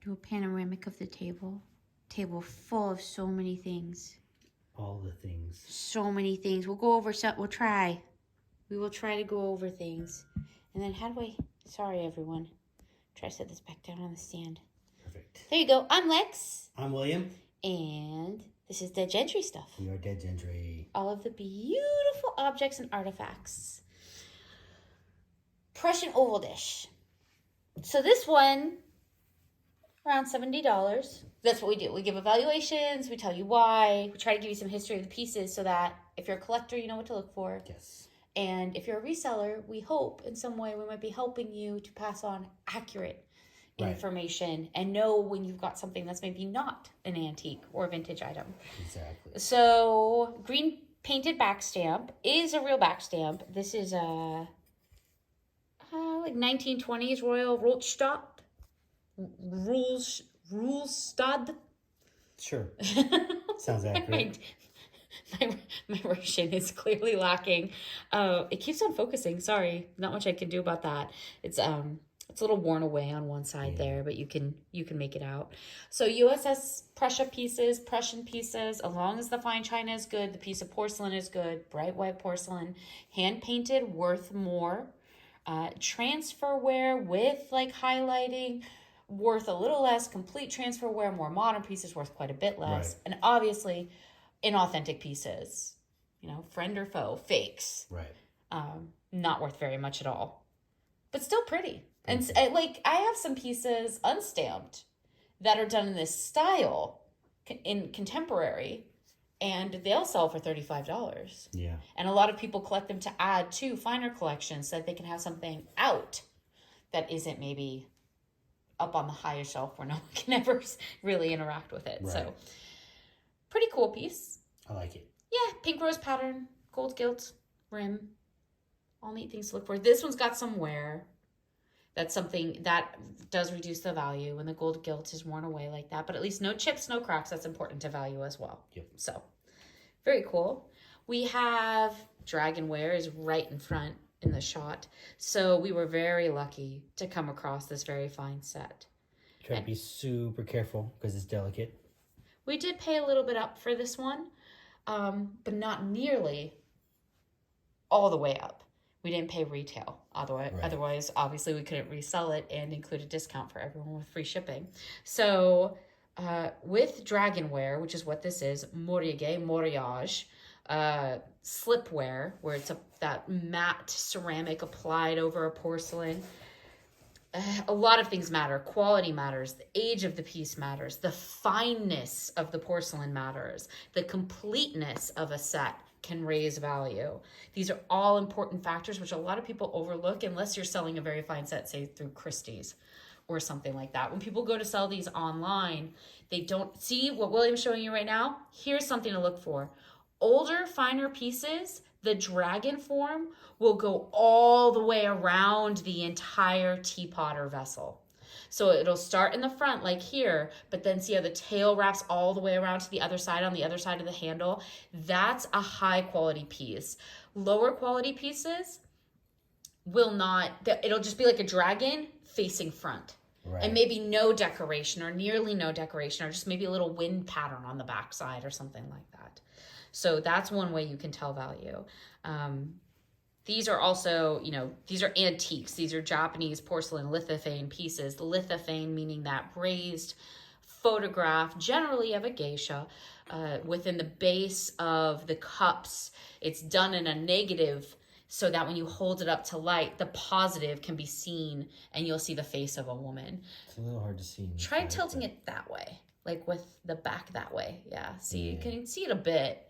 Do a panoramic of the table. Table full of so many things. All the things. So many things. We'll go over some. We'll try. We will try to go over things. And then how do I... Sorry, everyone. Try to set this back down on the stand. Perfect. There you go. I'm Lex. I'm William. And this is Dead Gentry stuff. We are Dead Gentry. All of the beautiful objects and artifacts. Prussian oval dish. So this one, around $70. That's what we do. We give evaluations. We tell you why. We try to give you some history of the pieces so that if you're a collector, you know what to look for. Yes. And if you're a reseller, we hope in some way we might be helping you to pass on accurate information and know when you've got something that's maybe not an antique or vintage item. Exactly. So green painted back stamp is a real back stamp. This is a like 1920s Royal Rotstadt. Rulstad. Sure. Sounds accurate. My Russian is clearly lacking. It keeps on focusing. Sorry, not much I can do about that. It's a little worn away on one side there, but you can make it out. So USS Prussian pieces, as long as the fine china is good, the piece of porcelain is good, bright white porcelain, hand painted, worth more. Transferware with like highlighting, worth a little less. Complete transferware, more modern pieces, worth quite a bit less. Right. And obviously, inauthentic pieces, friend or foe, fakes. Right. Not worth very much at all, but still pretty. And like I have some pieces unstamped that are done in this style in contemporary, and they'll sell for $35. Yeah. And a lot of people collect them to add to finer collections so that they can have something out that isn't maybe up on the highest shelf where no one can ever really interact with it. Right. So pretty cool piece. I like it. Yeah, pink rose pattern, gold gilt, rim. All neat things to look for. This one's got some wear. That's something that does reduce the value when the gold gilt is worn away like that. But at least no chips, no cracks. That's important to value as well. Yep. So, very cool. We have Dragonware is right in front in the shot. So we were very lucky to come across this very fine set. Try to be super careful because it's delicate. We did pay a little bit up for this one, but not nearly all the way up. We didn't pay retail. Otherwise, obviously, we couldn't resell it and include a discount for everyone with free shipping. So with Dragonware, which is what this is, Moriage, slipware, where it's that matte ceramic applied over a porcelain. A lot of things matter. Quality matters. The age of the piece matters. The fineness of the porcelain matters. The completeness of a set can raise value. These are all important factors which a lot of people overlook unless you're selling a very fine set, say through Christie's or something like that. When people go to sell these online, they don't see what William's showing you right now. Here's something to look for. Older, finer pieces, the dragon form will go all the way around the entire teapot or vessel. So it'll start in the front like here, but then see how the tail wraps all the way around to the other side on the other side of the handle. That's a high quality piece. Lower quality pieces will not, it'll just be like a dragon facing front. Right. And maybe no decoration or nearly no decoration or just maybe a little wind pattern on the back side or something like that. So that's one way you can tell value. These are also, these are antiques. These are Japanese porcelain lithophane pieces. Lithophane meaning that raised photograph, generally of a geisha, within the base of the cups. It's done in a negative so that when you hold it up to light, the positive can be seen and you'll see the face of a woman. It's a little hard to see. Try tilting it that way, like with the back that way. Yeah, see, you can see it a bit.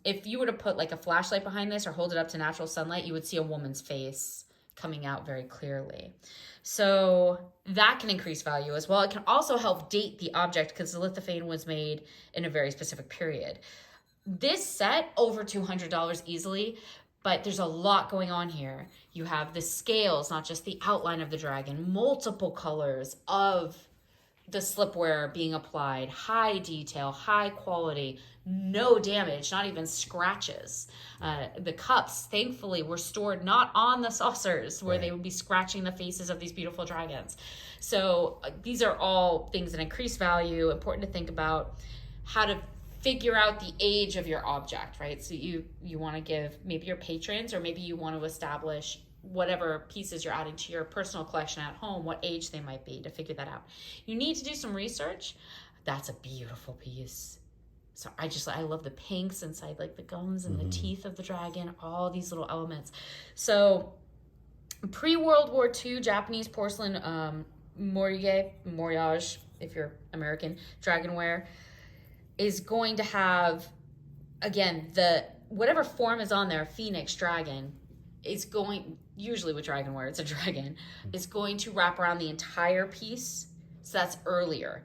If you were to put like a flashlight behind this or hold it up to natural sunlight, you would see a woman's face coming out very clearly. So that can increase value as well. It can also help date the object because the lithophane was made in a very specific period. This set, over $200 easily, but there's a lot going on here. You have the scales, not just the outline of the dragon, multiple colors of the slipware being applied, high detail, high quality, no damage, not even scratches. The cups, thankfully, were stored not on the saucers where they would be scratching the faces of these beautiful dragons. So these are all things that increase value. Important to think about how to figure out the age of your object, right? So you want to give maybe your patrons, or maybe you want to establish whatever pieces you're adding to your personal collection at home, what age they might be, to figure that out. You need to do some research. That's a beautiful piece. So I love the pinks inside, like the gums and the teeth of the dragon, all these little elements. So pre-World War II Japanese porcelain Moriage, if you're American, Dragonware, is going to have, again, the whatever form is on there, phoenix, dragon, is going, usually with Dragonware, it's a dragon, is going to wrap around the entire piece. So that's earlier.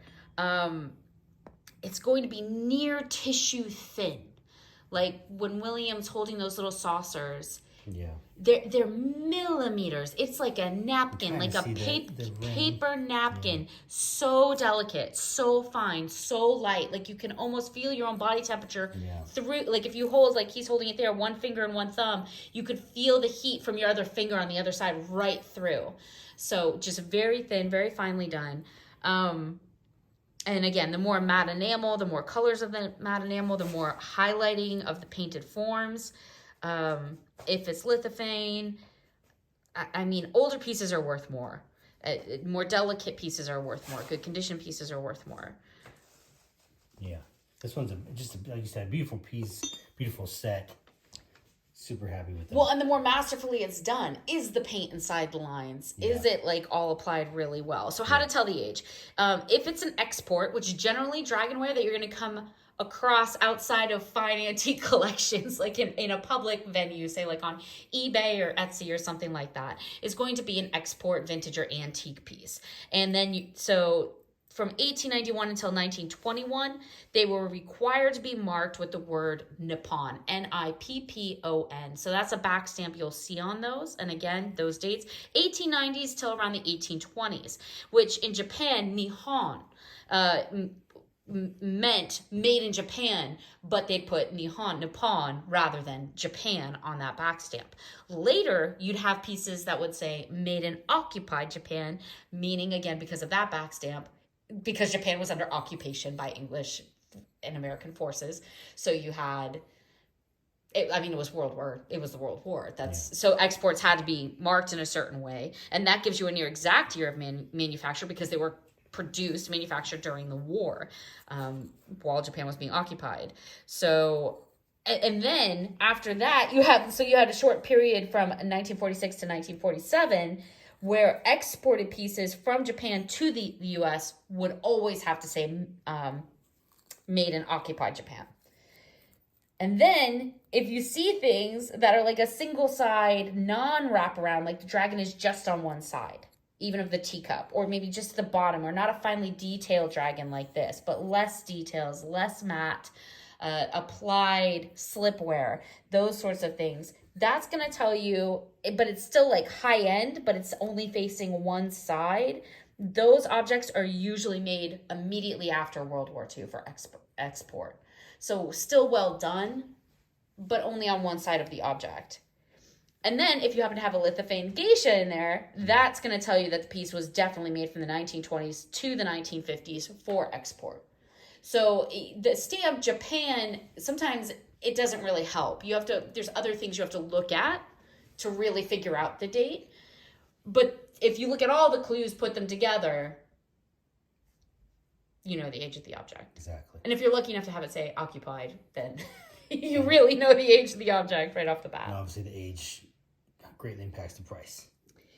It's going to be near tissue thin. Like when William's holding those little saucers, they're millimeters. It's like a napkin, like a paper napkin. Yeah. So delicate, so fine, so light. Like you can almost feel your own body temperature through. Like if you hold, like he's holding it there, one finger and one thumb, you could feel the heat from your other finger on the other side right through. So just very thin, very finely done. And again, the more matte enamel, the more colors of the matte enamel, the more highlighting of the painted forms. If it's lithophane, I mean, older pieces are worth more. More delicate pieces are worth more. Good condition pieces are worth more. Yeah. This one's like you said, a beautiful piece, beautiful set. Super happy with that. Well, and the more masterfully it's done, is the paint inside the lines? Yeah. Is it like all applied really well? So how to tell the age? If it's an export, which generally Dragonware that you're going to come across outside of fine antique collections, like in a public venue, say like on eBay or Etsy or something like that, is going to be an export vintage or antique piece. And then so from 1891 until 1921, they were required to be marked with the word Nippon, Nippon. So that's a back stamp you'll see on those. And again, those dates, 1890s till around the 1820s, which in Japan, Nihon meant made in Japan, but they put Nippon rather than Japan on that back stamp. Later, you'd have pieces that would say made in occupied Japan, meaning again, because of that back stamp, because Japan was under occupation by English and American forces. So you had, it was the World War. So exports had to be marked in a certain way. And that gives you a near exact year of manufacture, because they were manufactured during the war, while Japan was being occupied. So, and then after that, you had a short period from 1946 to 1947, where exported pieces from Japan to the U.S. would always have to say made in occupied Japan. And then if you see things that are like a single side, non-wraparound, like the dragon is just on one side, even of the teacup, or maybe just the bottom, or not a finely detailed dragon like this, but less details, less matte, applied slipware, those sorts of things. That's going to tell you, but it's still like high end, but it's only facing one side. Those objects are usually made immediately after World War II for export. So still well done, but only on one side of the object. And then if you happen to have a lithophane geisha in there, that's going to tell you that the piece was definitely made from the 1920s to the 1950s for export. So the stamp Japan, sometimes it doesn't really help. There's other things you have to look at to really figure out the date. But if you look at all the clues, put them together, you know the age of the object. Exactly. And if you're lucky enough to have it say occupied, then you really know the age of the object right off the bat. And obviously the age greatly impacts the price.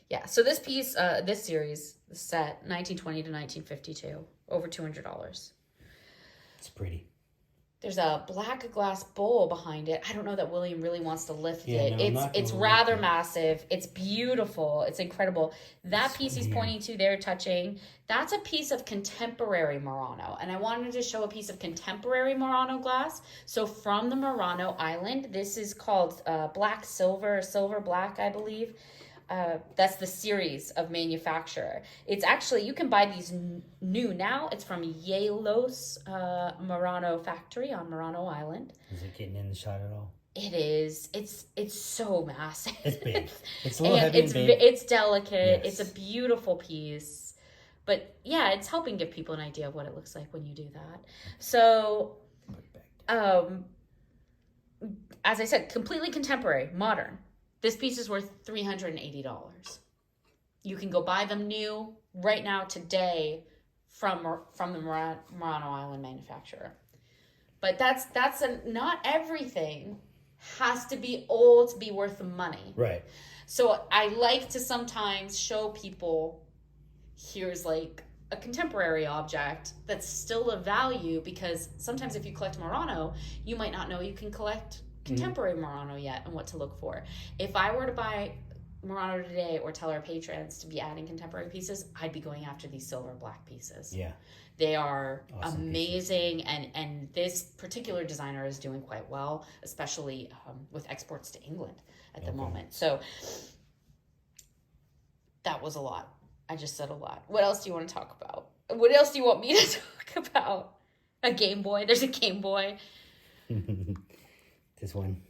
Yeah, so this piece, this series, the set, 1920 to 1952, over $200. It's pretty. There's a black glass bowl behind it. I don't know that William really wants to lift it. No, it's rather massive. It's beautiful. It's incredible. That piece he's pointing to there, touching, that's a piece of contemporary Murano. And I wanted to show a piece of contemporary Murano glass. So from the Murano Island, this is called black silver, silver black, I believe. That's the series of manufacturer. It's actually, you can buy these new now. It's from Yalos Murano factory on Murano Island. Is it getting in the shot at all? It is. It's so massive. It's big. It's a little heavy and big. It's delicate. Yes. It's a beautiful piece. But yeah, it's helping give people an idea of what it looks like when you do that. So, as I said, completely contemporary, modern. This piece is worth $380. You can go buy them new right now today from the Murano Island manufacturer. But not everything has to be old to be worth the money. Right. So I like to sometimes show people, here's like a contemporary object that's still of value, because sometimes if you collect Murano, you might not know you can collect contemporary Murano yet and what to look for. If I were to buy Murano today or tell our patrons to be adding contemporary pieces, I'd be going after these silver black pieces. Yeah. They are awesome amazing, and this particular designer is doing quite well, especially with exports to England at the moment. So that was a lot. I just said a lot. What else do you want to talk about? What else do you want me to talk about? A Game Boy. There's a Game Boy. This one.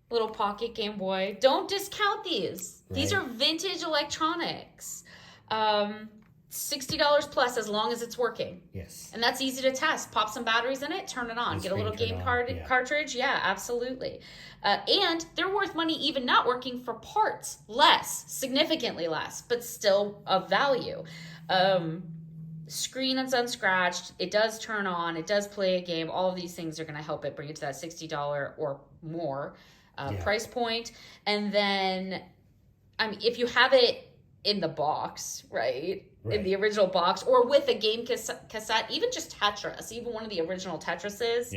Little pocket Game Boy. Don't discount these. Right. These are vintage electronics. $60 plus as long as it's working. Yes. And that's easy to test. Pop some batteries in it, turn it on. Get a little game cartridge. Yeah, absolutely. And they're worth money even not working for parts. Significantly less, but still of value. Screen is unscratched. It does turn on. It does play a game. All of these things are going to help it bring it to that $60 or more price point. And then, I mean, if you have it in the box, right? In the original box, or with a game cassette, even just Tetris, even one of the original Tetrises,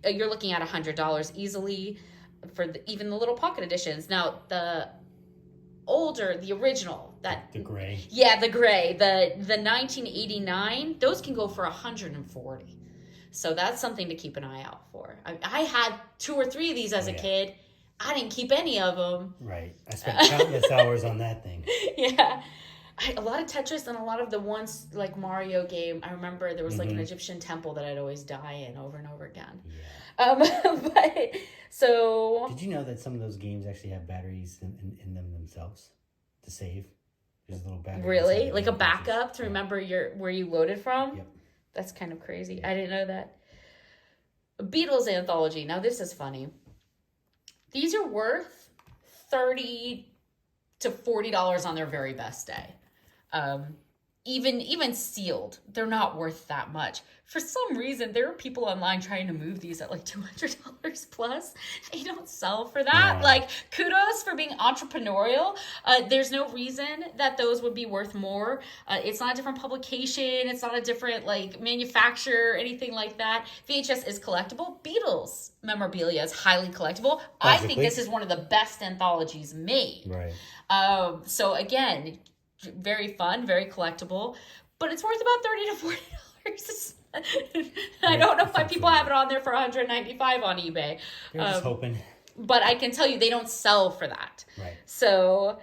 you're looking at $100 easily for even the little pocket editions. Now, the original, the gray. Yeah, the gray, the 1989, those can go for $140. So that's something to keep an eye out for. I had 2 or 3 of these as a kid. I didn't keep any of them. Right. I spent countless hours on that thing. Yeah. A lot of Tetris, and a lot of the ones like Mario game. I remember there was like an Egyptian temple that I'd always die in over and over again. Yeah. But so. Did you know that some of those games actually have batteries in them themselves to save? There's a little battery. Really? Like a backup to remember where you loaded from? Yep. That's kind of crazy. I didn't know that. Beatles anthology. Now this is funny. These are worth $30 to $40 on their very best day. Even sealed, they're not worth that much. For some reason, there are people online trying to move these at like $200 plus. They don't sell for that. Yeah. Like, kudos for being entrepreneurial. There's no reason that those would be worth more. It's not a different publication. It's not a different like manufacturer or anything like that. VHS is collectible. Beatles memorabilia is highly collectible. I think this is one of the best anthologies made. Right. So again, very fun, very collectible, but it's worth about $30 to $40. I don't know why people have it on there for $195 on eBay. They're just hoping. But I can tell you they don't sell for that. Right. So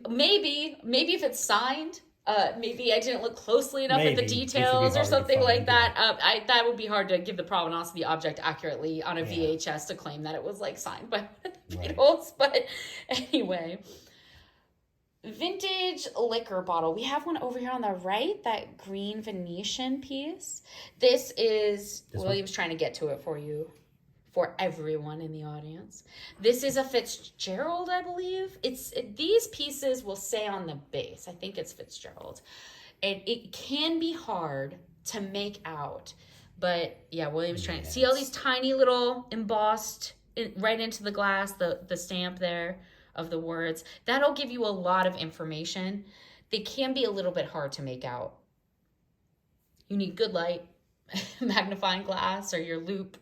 maybe if it's signed, maybe I didn't look closely enough at the details or something like that. That would be hard to give the provenance of the object accurately on a VHS to claim that it was like signed by the Beatles. But anyway. Vintage liquor bottle. We have one over here on the right, that green Venetian piece. This is, William's trying to get to it for you, for everyone in the audience. This is a Fitzgerald, I believe. These pieces will say on the base. I think it's Fitzgerald. It can be hard to make out, but yeah, William's trying to see all these tiny little embossed right into the glass, the stamp there of the words. That'll give you a lot of information. They can be a little bit hard to make out. You need good light, magnifying glass, or your loop.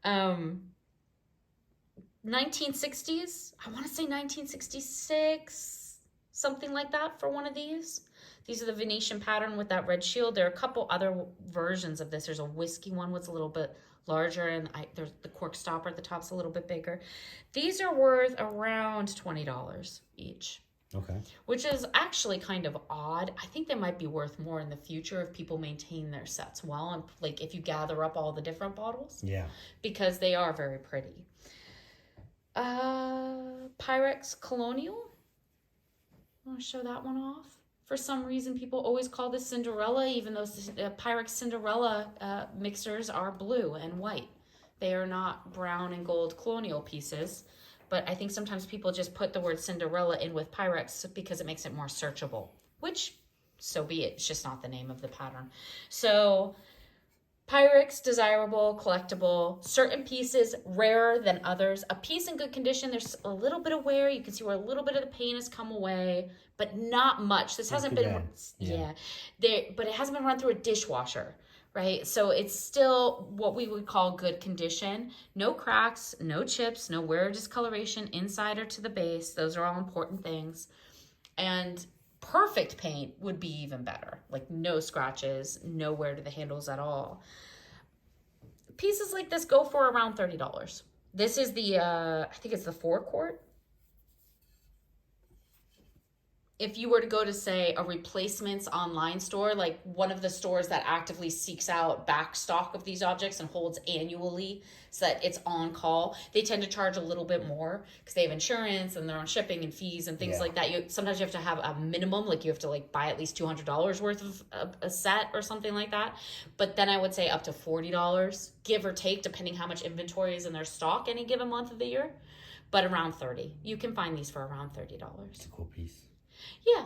1960s, I want to say 1966, something like that for one of these. These are the Venetian pattern with that red shield. There are a couple other versions of this. There's a whiskey one was a little bit larger, and there's the cork stopper at the top's a little bit bigger. These are worth around $20 each. Okay. which is actually kind of odd. I think they might be worth more in the future if people maintain their sets well, and like if you gather up all the different bottles. Yeah. Because they are very pretty. Pyrex Colonial. I want to show that one off. For some reason, people always call this Cinderella, even though Pyrex Cinderella mixers are blue and white. They are not brown and gold colonial pieces. But I think sometimes people just put the word Cinderella in with Pyrex because it makes it more searchable. Which, so be it. It's just not the name of the pattern. So, Pyrex, desirable, collectible, certain pieces rarer than others. A piece in good condition, there's a little bit of wear. You can see where a little bit of the paint has come away, but not much. This hasn't been, but it hasn't been run through a dishwasher, right? So it's still what we would call good condition. No cracks, no chips, no wear or discoloration inside or to the base. Those are all important things. And perfect paint would be even better. Like no scratches, no wear to the handles at all. Pieces like this go for around $30. This is the, I think it's the 4-quart. If you were to go to, say, a replacements online store, like one of the stores that actively seeks out back stock of these objects and holds annually so that it's on call, they tend to charge a little bit more because they have insurance and their own shipping and fees and things like that. Sometimes you have to have a minimum, like you have to like buy at least $200 worth of a set or something like that. But then I would say up to $40, give or take, depending how much inventory is in their stock any given month of the year. But around $30. You can find these for around $30. It's a cool piece. Yeah,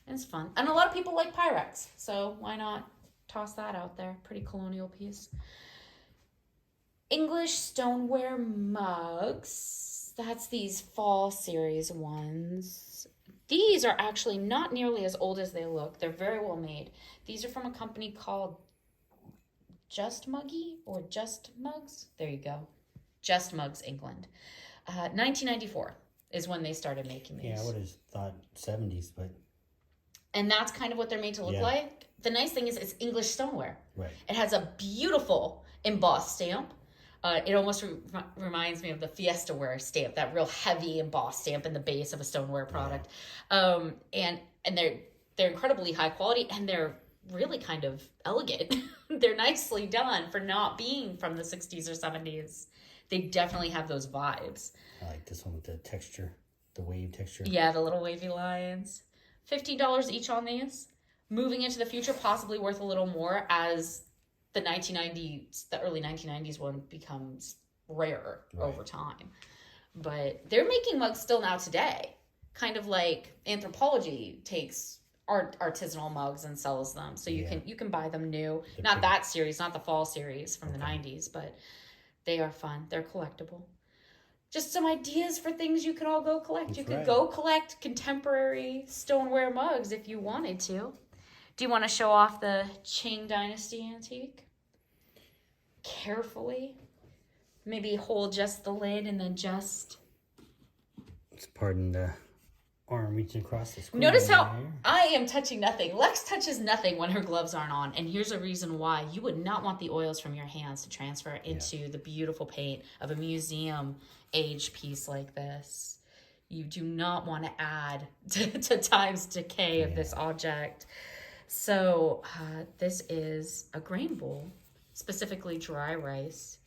it's fun. And a lot of people like Pyrex, so why not toss that out there? Pretty colonial piece. English Stoneware mugs. That's these fall series ones. These are actually not nearly as old as they look. They're very well made. These are from a company called Just Muggy or Just Mugs. There you go. Just Mugs, England. 1994. Is when they started making these. Yeah, I would have thought 70s, but... And that's kind of what they're made to look like. The nice thing is it's English stoneware. Right. It has a beautiful embossed stamp. It almost reminds me of the Fiestaware stamp, that real heavy embossed stamp in the base of a stoneware product. Yeah. And they're incredibly high quality, and they're really kind of elegant. They're nicely done for not being from the 60s or 70s. They definitely have those vibes. I like this one with the texture, the wave texture. Yeah, the little wavy lines. $15 each on these. Moving into the future, possibly worth a little more as the early 1990s one becomes rarer over time. But they're making mugs still now today. Kind of like Anthropology takes artisanal mugs and sells them. So you can buy them new. They're not that series, not the fall series from the 90s, but they are fun. They're collectible. Just some ideas for things you could all go collect. You could go collect contemporary stoneware mugs if you wanted to. Do you want to show off the Qing Dynasty antique? Carefully. Maybe hold just the lid and then just... Pardon the arm reaching across the screen. Notice how I am touching nothing. Lex touches nothing when her gloves aren't on. And here's a reason why. You would not want the oils from your hands to transfer into the beautiful paint of a museum age piece like this. You do not want to add to time's decay of this object. So this is a grain bowl, specifically dry rice.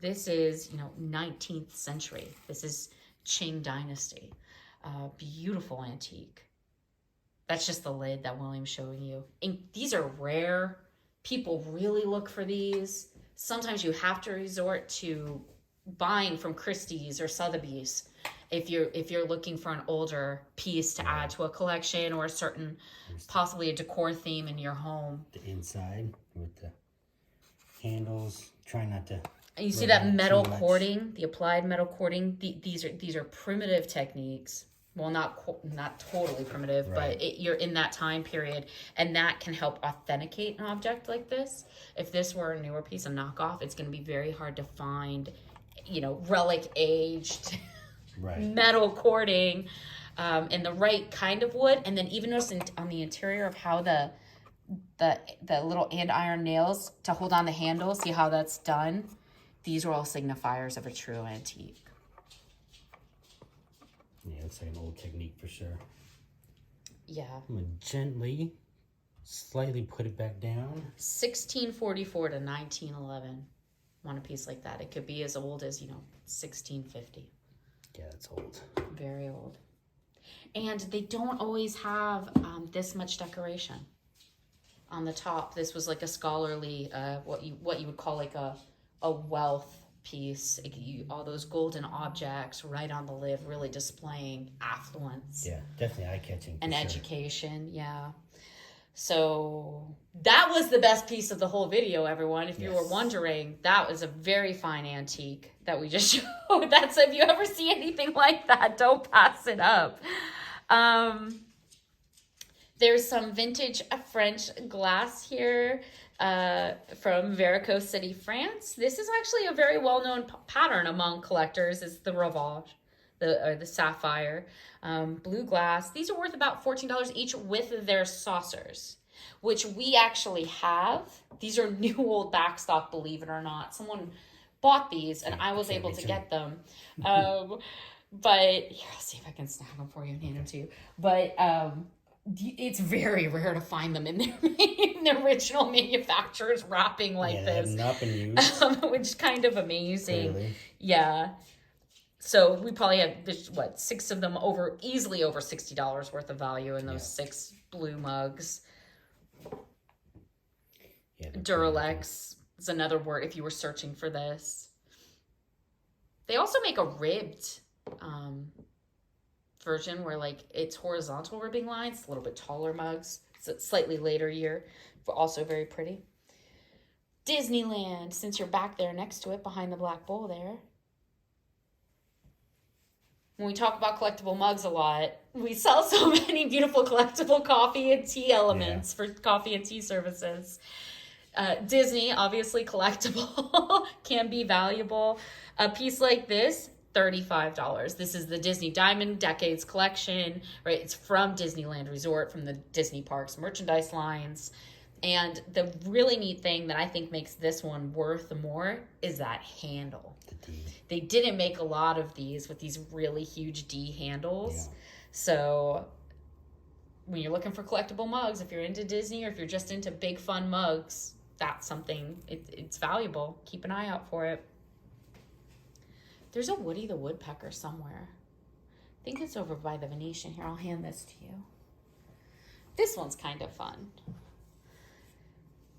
This is, 19th century. This is Qing Dynasty. Beautiful antique. That's just the lid that William's showing you. And these are rare. People really look for these. Sometimes you have to resort to buying from Christie's or Sotheby's if you're looking for an older piece to add to a collection or a certain, possibly a decor theme in your home. The inside with the handles. Try not to... And you see that metal cording, the applied metal cording. These are primitive techniques. Well, not totally primitive, but you're in that time period, and that can help authenticate an object like this. If this were a newer piece, a knockoff, it's going to be very hard to find, relic aged metal cording in the right kind of wood. And then even notice on the interior of how the little andiron nails to hold on the handle. See how that's done? These are all signifiers of a true antique. Yeah, looks like an old technique for sure. Yeah. I'm going to gently, slightly put it back down. 1644 to 1911. Want a piece like that. It could be as old as, 1650. Yeah, that's old. Very old. And they don't always have this much decoration on the top. This was like a scholarly, what you would call like a wealth piece. All those golden objects right on the lid, really displaying affluence. Yeah, definitely eye-catching. And education, yeah. So that was the best piece of the whole video, everyone. If you were wondering, that was a very fine antique that we just showed. That's, if you ever see anything like that, don't pass it up. There's some vintage French glass here from Veracruz City, France. This is actually a very well-known pattern among collectors. It's the Ravage, the sapphire. Blue glass. These are worth about $14 each with their saucers, which we actually have. These are new old backstock, believe it or not. Someone bought these and I was able to get them. But here, I'll see if I can snap them for you and hand them to you. But it's very rare to find them in their original manufacturer's wrapping like this. Yeah, not been used. Which is kind of amazing. Clearly. Yeah. So we probably have, 6 of them easily over $60 worth of value in those 6 blue mugs. Yeah, Duralex is another word if you were searching for this. They also make a ribbed version where it's horizontal ribbing lines, a little bit taller mugs. It's a slightly later year, but also very pretty. Disneyland, since you're back there next to it, behind the black bowl there. When we talk about collectible mugs a lot, we sell so many beautiful collectible coffee and tea elements for coffee and tea services. Disney, obviously collectible, can be valuable. A piece like this, $35. This is the Disney Diamond Decades Collection, right? It's from Disneyland Resort, from the Disney Parks merchandise lines. And the really neat thing that I think makes this one worth more is that handle. They didn't make a lot of these with these really huge D handles. Yeah. So when you're looking for collectible mugs, if you're into Disney or if you're just into big fun mugs, that's something, it's valuable. Keep an eye out for it. There's a Woody the Woodpecker somewhere. I think it's over by the Venetian. Here, I'll hand this to you. This one's kind of fun.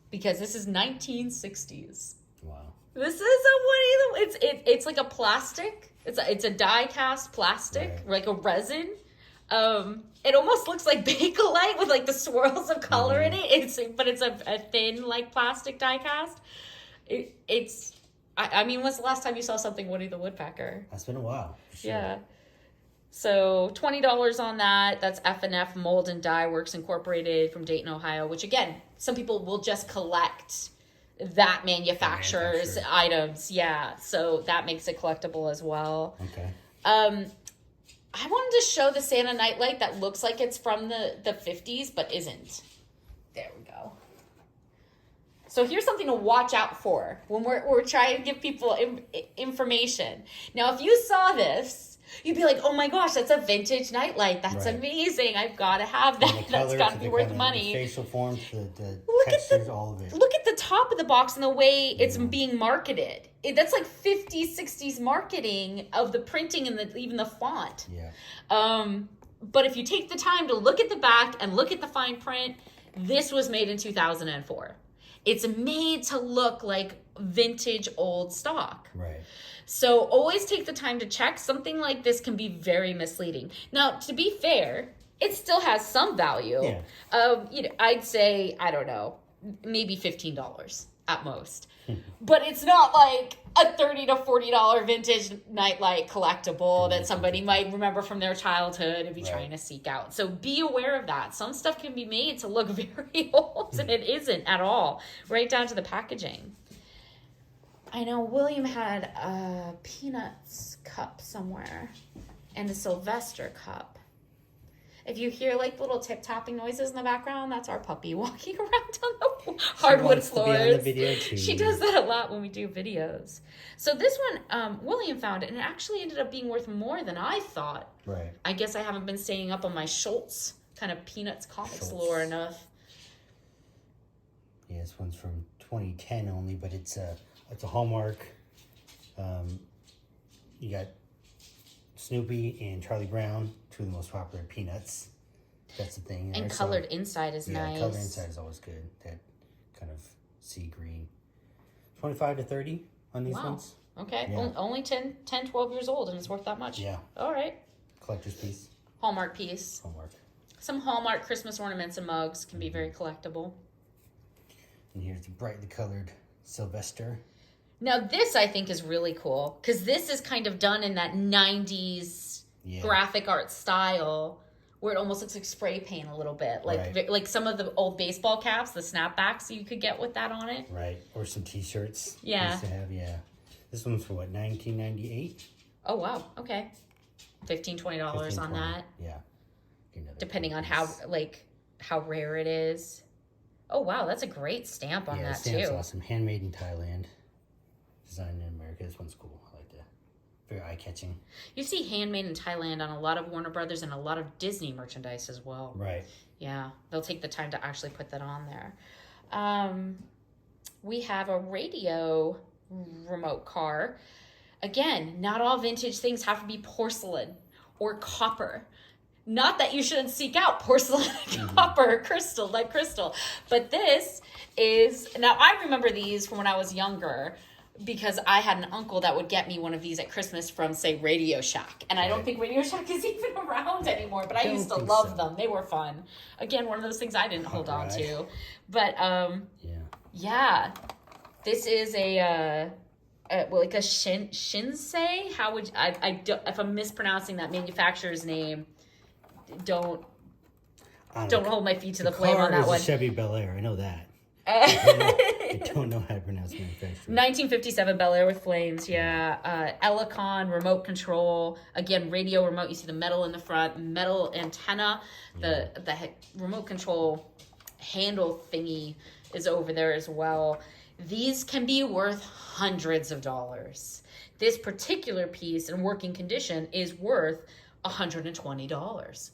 Because this is 1960s. Wow. This is a Woody the... It's like a plastic. It's a die-cast plastic, like a resin. It almost looks like Bakelite with the swirls of color in it. But it's a thin plastic die-cast. I mean, when's the last time you saw something Woody the Woodpecker? That's been a while. Sure. Yeah. So $20 on that. That's F&F Mold and Die Works Incorporated from Dayton, Ohio, which again, some people will just collect that manufacturer's items. Yeah. So that makes it collectible as well. Okay. I wanted to show the Santa nightlight that looks like it's from the 50s, but isn't. There we go. So here's something to watch out for when we're trying to give people information. Now, if you saw this, you'd be like, oh my gosh, that's a vintage nightlight. That's amazing. I've got to have that. That's got to be worth money. The facial forms, the textures, all of it. Look at the top of the box and the way it's being marketed. That's like 50s, 60s marketing of the printing and even the font. Yeah. But if you take the time to look at the back and look at the fine print, this was made in 2004. It's made to look like vintage old stock. Right. So always take the time to check. Something like this can be very misleading. Now, to be fair, it still has some value. Yeah. I'd say, I don't know, maybe $15 at most. But it's not like a $30 to $40 vintage nightlight collectible that somebody might remember from their childhood and be trying to seek out. So be aware of that. Some stuff can be made to look very old, and it isn't at all, right down to the packaging. I know William had a Peanuts cup somewhere and a Sylvester cup. If you hear little tip-tapping noises in the background, that's our puppy walking around on the hardwood floors. To be on the video too. She does that a lot when we do videos. So this one, William found it, and it actually ended up being worth more than I thought. Right. I guess I haven't been staying up on my Schultz kind of Peanuts comics Schultz. lore enough. Yeah, this one's from 2010 only, but it's a Hallmark. You got Snoopy and Charlie Brown, two of the most popular Peanuts. That's the thing. And colored inside is nice. Yeah, colored inside is always good. That kind of sea green. 25 to 30 on these ones. Okay. Yeah. Only 10, 12 years old, and it's worth that much. Yeah. All right. Collector's piece. Hallmark piece. Hallmark. Some Hallmark Christmas ornaments and mugs can be very collectible. And here's the brightly colored Sylvester. Now, this I think is really cool because this is kind of done in that 90s graphic art style where it almost looks like spray paint a little bit. Like some of the old baseball caps, the snapbacks you could get with that on it. Right. Or some t-shirts. Yeah. Used to have, yeah. This one's for what, 1998? Oh, wow. Okay. $15, $20 on that. Yeah. Depending on how rare it is. Oh, wow. That's a great stamp on that, too. Yeah, stamp's awesome. Handmade in Thailand. Designed in America. This one's cool. I like that. Very eye-catching. You see handmade in Thailand on a lot of Warner Brothers and a lot of Disney merchandise as well. Right. Yeah. They'll take the time to actually put that on there. We have a radio remote car. Again, not all vintage things have to be porcelain or copper. Not that you shouldn't seek out porcelain, copper, crystal, but this is, now I remember these from when I was younger because I had an uncle that would get me one of these at Christmas from, say, Radio Shack. And I don't think Radio Shack is even around anymore, but I used to love them. They were fun. Again, one of those things I didn't hold on to. But, yeah. This is like a Shinsei. How would I if I'm mispronouncing that manufacturer's name, don't hold my feet to the flame on that one. A Chevy Bel Air. I know that. I don't know how to pronounce manufacturer. 1957 Bel Air with flames. Yeah. Elecon remote control. Again, radio remote. You see the metal in the front, metal antenna. The remote control handle thingy is over there as well. These can be worth hundreds of dollars. This particular piece in working condition is worth $120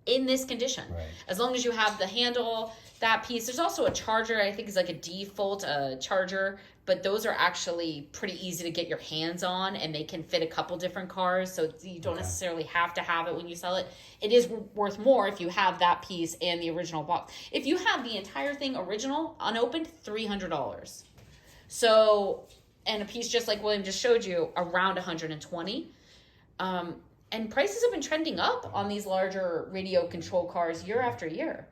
in this condition. Right. As long as you have the handle, that piece. There's also a charger, I think is like a default charger, but those are actually pretty easy to get your hands on and they can fit a couple different cars. So you don't necessarily have to have it when you sell it. It is worth more if you have that piece and the original box. If you have the entire thing original, unopened, $300. So, and a piece just like William just showed you, around 120. And prices have been trending up on these larger radio control cars year after year,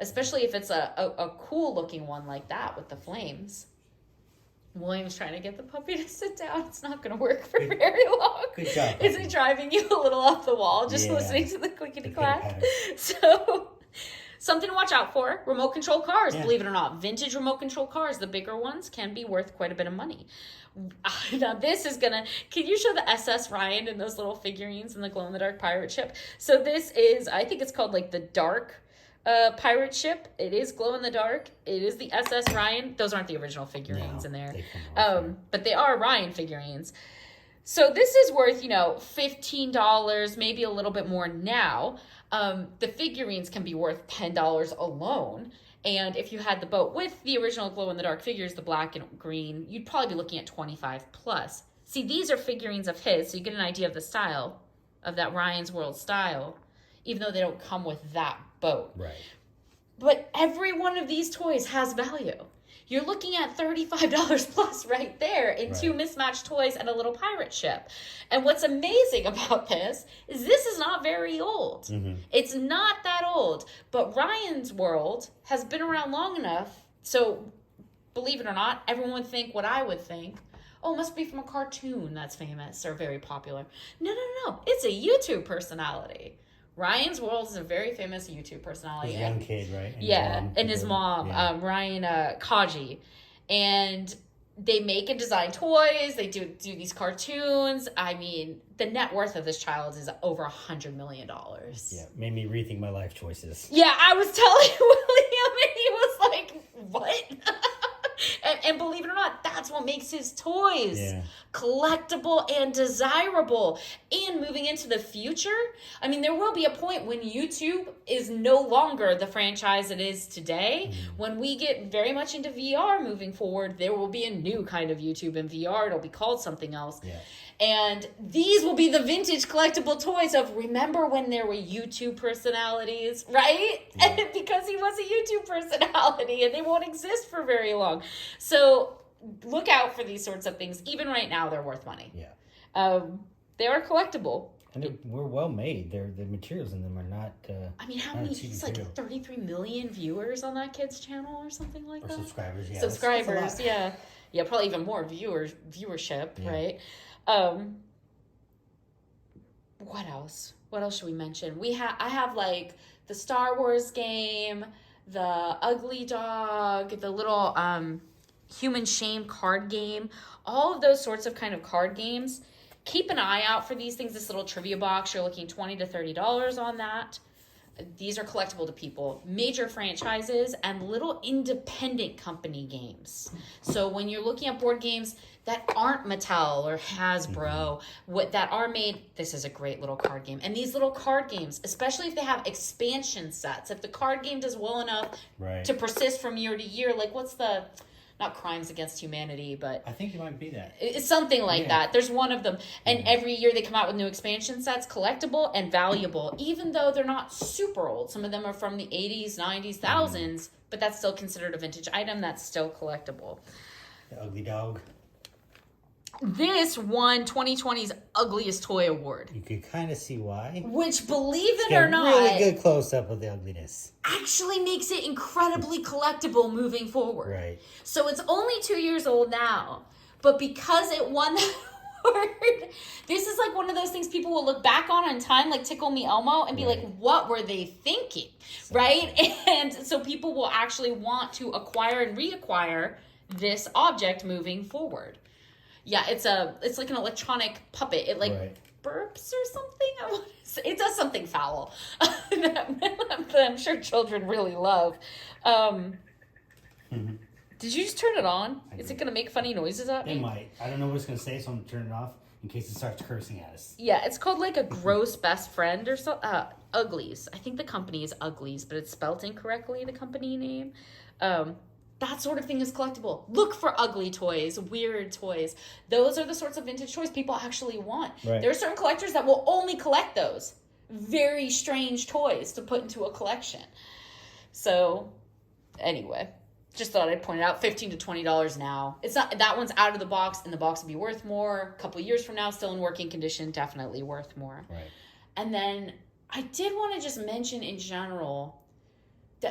especially if it's a cool looking one like that with the flames. William's trying to get the puppy to sit down. It's not going to work for very long. Good job. Is he driving you a little off the wall just listening to the clickety clack? So, something to watch out for. Remote control cars, believe it or not. Vintage remote control cars, the bigger ones, can be worth quite a bit of money. Now this is gonna, can you show the SS Ryan and those little figurines and the glow-in-the-dark pirate ship? So this is, I think it's called like the dark pirate ship. It is glow-in-the-dark. It is the SS Ryan. Those aren't the original figurines in there. But they are Ryan figurines. So this is worth, $15, maybe a little bit more now. The figurines can be worth $10 alone. And if you had the boat with the original glow-in-the-dark figures, the black and green, you'd probably be looking at $25 plus. See, these are figurines of his, so you get an idea of the style, of that Ryan's World style, even though they don't come with that boat. Right. But every one of these toys has value. You're looking at $35 plus right there in two mismatched toys and a little pirate ship. And what's amazing about this is not very old. Mm-hmm. It's not that old. But Ryan's World has been around long enough, so believe it or not, everyone would think what I would think. Oh, it must be from a cartoon that's famous or very popular. No. It's a YouTube personality. Ryan's World is a very famous YouTube personality. He's a young kid, right? And his mom, Ryan Kaji. And they make and design toys. They do these cartoons. I mean, the net worth of this child is over $100 million. Yeah, made me rethink my life choices. Yeah, I was telling William, and he was like, what? and believe it or not, That's what makes his toys collectible and desirable. And moving into the future, I mean, there will be a point when YouTube is no longer the franchise it is today. When we get very much into VR moving forward, there will be a new kind of YouTube in VR. It'll be called something else. And these will be the vintage collectible toys of, remember when there were YouTube personalities, right? And because he was a YouTube personality, and they won't exist for very long. So look out for these sorts of things. Even right now, they're worth money. They are collectible. And we're well made. The materials in them are not. I mean, how many? He's like 33 million viewers on that kid's channel or something like that. Subscribers, Subscribers, probably even more viewership, right? What else? What else should we mention? I have like the Star Wars game, the Ugly Dog, the little Human Shame card game, all of those sorts of kind of card games. Keep an eye out for these things. This little trivia box, you're looking $20 to $30 on that. These are collectible to people. Major franchises and little independent company games. So when you're looking at board games that aren't Mattel or Hasbro, that are made, this is a great little card game. And these little card games, especially if they have expansion sets, if the card game does well enough to persist from year to year, like what's the... Not Crimes Against Humanity, but... I think it might be that. It's something like that. There's one of them. And every year they come out with new expansion sets, collectible and valuable, even though they're not super old. Some of them are from the 80s, 90s, thousands, but that's still considered a vintage item. That's still collectible. The Ugly Dog. This won 2020's Ugliest Toy Award. You could kind of see why. Which, believe it or not, really good close-up of the ugliness. Actually makes it incredibly collectible moving forward. Right. So it's only 2 years old now, but because it won that award, this is like one of those things people will look back on in time, like Tickle Me Elmo, and be like, what were they thinking? Right? And so people will actually want to acquire and reacquire this object moving forward. Yeah, it's like an electronic puppet. It burps or something. It does something foul that I'm sure children really love. Did you just turn it on? Is it going to make funny noises at me? It might. I don't know what it's going to say, so I'm going to turn it off in case it starts cursing at us. Yeah, it's called like a gross best friend or so. Uglies. I think the company is Uglies, but it's spelled incorrectly, the company name. That sort of thing is collectible. Look for ugly toys, weird toys. Those are the sorts of vintage toys people actually want. There are certain collectors that will only collect those very strange toys to put into a collection. So, anyway, just thought I'd point it out. $15 to $20 now. It's not, that one's out of the box, and the box will be worth more. A couple years from now, still in working condition, definitely worth more. And then I did want to just mention in general,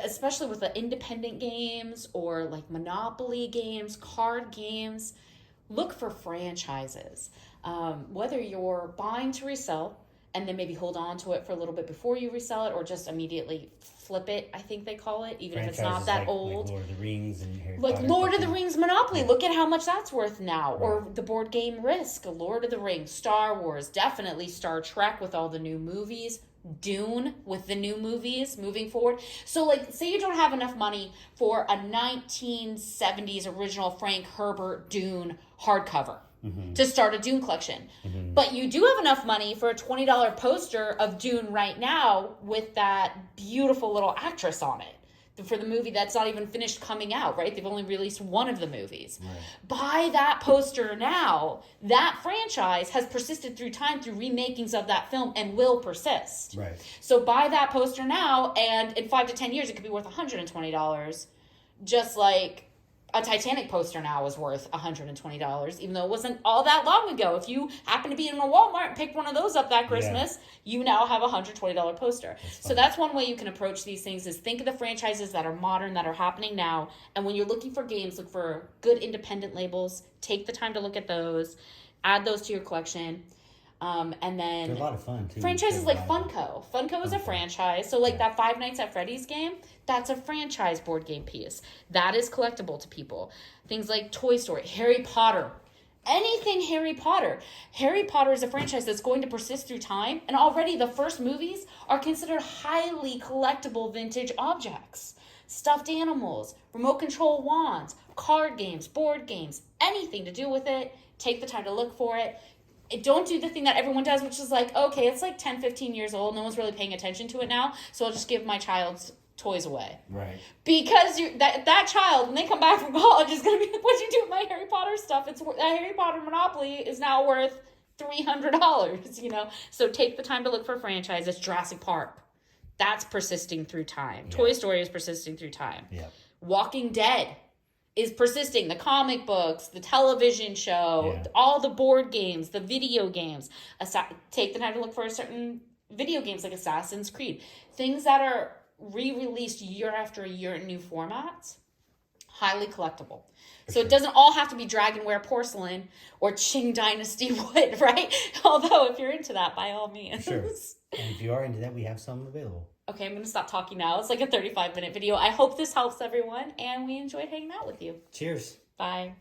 especially with the independent games or like Monopoly games, card games, look for franchises. Whether you're buying to resell and then maybe hold on to it for a little bit before you resell it, or just immediately flip it, I think they call it, even if it's not that old. Like Lord of the Rings and Harry Like Potter, Lord of the Rings Monopoly, look at how much that's worth now. Or the board game Risk, Lord of the Rings, Star Wars, definitely Star Trek with all the new movies, Dune with the new movies moving forward. So like, say you don't have enough money for a 1970s original Frank Herbert Dune hardcover to start a Dune collection. But you do have enough money for a $20 poster of Dune right now with that beautiful little actress on it for the movie that's not even finished coming out, right? They've only released one of the movies. Buy that poster now. That franchise has persisted through time, through remakings of that film, and will persist. So buy that poster now, and in 5 to 10 years, it could be worth $120. Just like a Titanic poster now is worth $120, even though it wasn't all that long ago. If you happen to be in a Walmart and pick one of those up that Christmas, you now have a $120 poster. So that's one way you can approach these things, is think of the franchises that are modern, that are happening now. And when you're looking for games, look for good independent labels. Take the time to look at those. Add those to your collection. And then they're a lot of fun too. Franchises like Funko. Funko is a franchise. So like that Five Nights at Freddy's game, that's a franchise board game piece. That is collectible to people. Things like Toy Story, Harry Potter. Anything Harry Potter. Harry Potter is a franchise that's going to persist through time, and already the first movies are considered highly collectible vintage objects. Stuffed animals, remote control wands, card games, board games, anything to do with it, take the time to look for it. Don't do the thing that everyone does, which is like, okay, it's like 10, 15 years old. No one's really paying attention to it now, so I'll just give my child's toys away. Right. Because that child, when they come back from college, is going to be like, what'd you do with my Harry Potter stuff? That Harry Potter Monopoly is now worth $300, you know? So take the time to look for franchises. Jurassic Park. That's persisting through time. Yeah. Toy Story is persisting through time. Yeah. Walking Dead is persisting. The comic books, the television show, all the board games, the video games. Take the time to look for certain video games like Assassin's Creed. Things that are re-released year after year in new formats. Highly collectible. So it doesn't all have to be Dragonware porcelain or Qing Dynasty wood, right? Although if you're into that, by all means. Sure. And if you are into that, we have some available. Okay, I'm going to stop talking now. It's like a 35-minute video. I hope this helps everyone, and we enjoyed hanging out with you. Cheers. Bye.